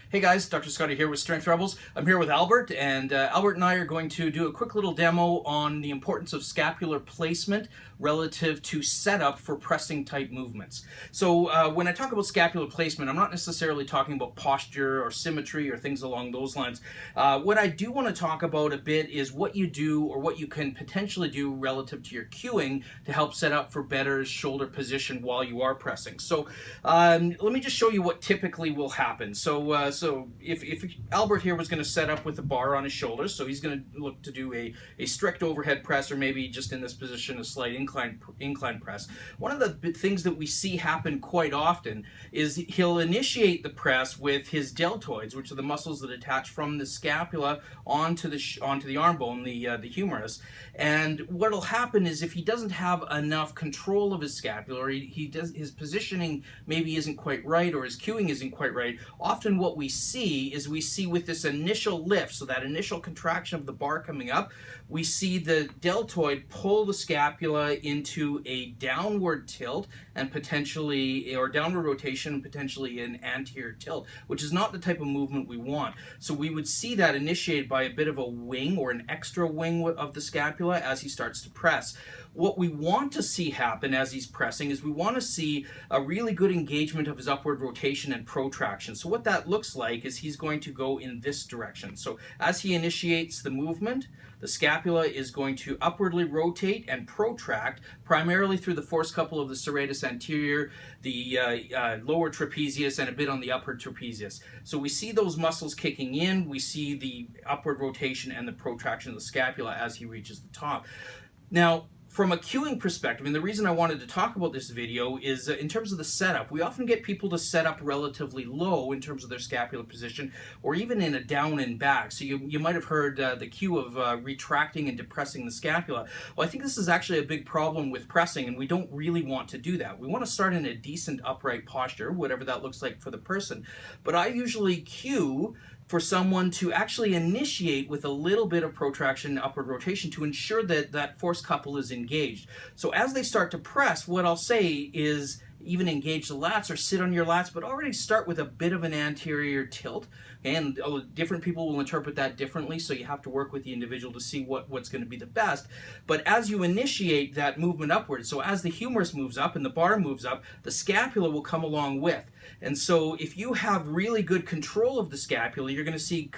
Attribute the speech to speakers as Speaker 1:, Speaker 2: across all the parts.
Speaker 1: Hey guys, Dr. Scotty here with Strength Rebels. I'm here with Albert, and Albert and I are going to do a quick little demo on the importance of scapular placement relative to setup for pressing type movements. So when I talk about scapular placement, I'm not necessarily talking about posture or symmetry or things along those lines. What I do want to talk about a bit is what you do or what you can potentially do relative to your cueing to help set up for better shoulder position while you are pressing. So let me just show you what typically will happen. So if Albert here was going to set up with a bar on his shoulders, so he's going to look to do a strict overhead press, or maybe just in this position a slight incline press. One of the things that we see happen quite often is he'll initiate the press with his deltoids, which are the muscles that attach from the scapula onto the arm bone, the humerus. And what'll happen is if he doesn't have enough control of his scapula, or his positioning maybe isn't quite right, or his cueing isn't quite right, often what we see is with this initial lift, so that initial contraction of the bar coming up, we see the deltoid pull the scapula into a downward tilt and potentially, or downward rotation and potentially an anterior tilt, which is not the type of movement we want. So we would see that initiated by a bit of a wing or an extra wing of the scapula as he starts to press. What we want to see happen as he's pressing is we want to see a really good engagement of his upward rotation and protraction. So what that looks like is he's going to go in this direction. So as he initiates the movement, the scapula is going to upwardly rotate and protract primarily through the force-couple of the serratus anterior, the lower trapezius, and a bit on the upper trapezius. So we see those muscles kicking in, we see the upward rotation and the protraction of the scapula as he reaches the top. Now, from a cueing perspective, and the reason I wanted to talk about this video is in terms of the setup. We often get people to set up relatively low in terms of their scapular position, or even in a down and back. So you might have heard the cue of retracting and depressing the scapula. Well, I think this is actually a big problem with pressing, and we don't really want to do that. We want to start in a decent upright posture, whatever that looks like for the person. But I usually cue for someone to actually initiate with a little bit of protraction and upward rotation to ensure that that force couple is engaged. So as they start to press, what I'll say is even engage the lats or sit on your lats, but already start with a bit of an anterior tilt. And different people will interpret that differently, so you have to work with the individual to see what's going to be the best. But as you initiate that movement upwards, so as the humerus moves up and the bar moves up, the scapula will come along with. And so if you have really good control of the scapula, you're going to see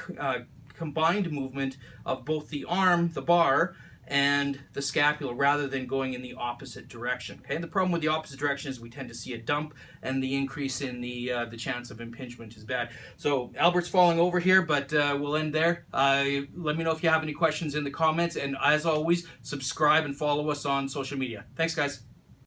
Speaker 1: combined movement of both the arm, the bar, and the scapula, rather than going in the opposite direction. Okay, the problem with the opposite direction is we tend to see a dump, and the increase in the chance of impingement is bad. So Albert's falling over here, but we'll end there. Let me know if you have any questions in the comments, and as always, subscribe and follow us on social media. Thanks, guys.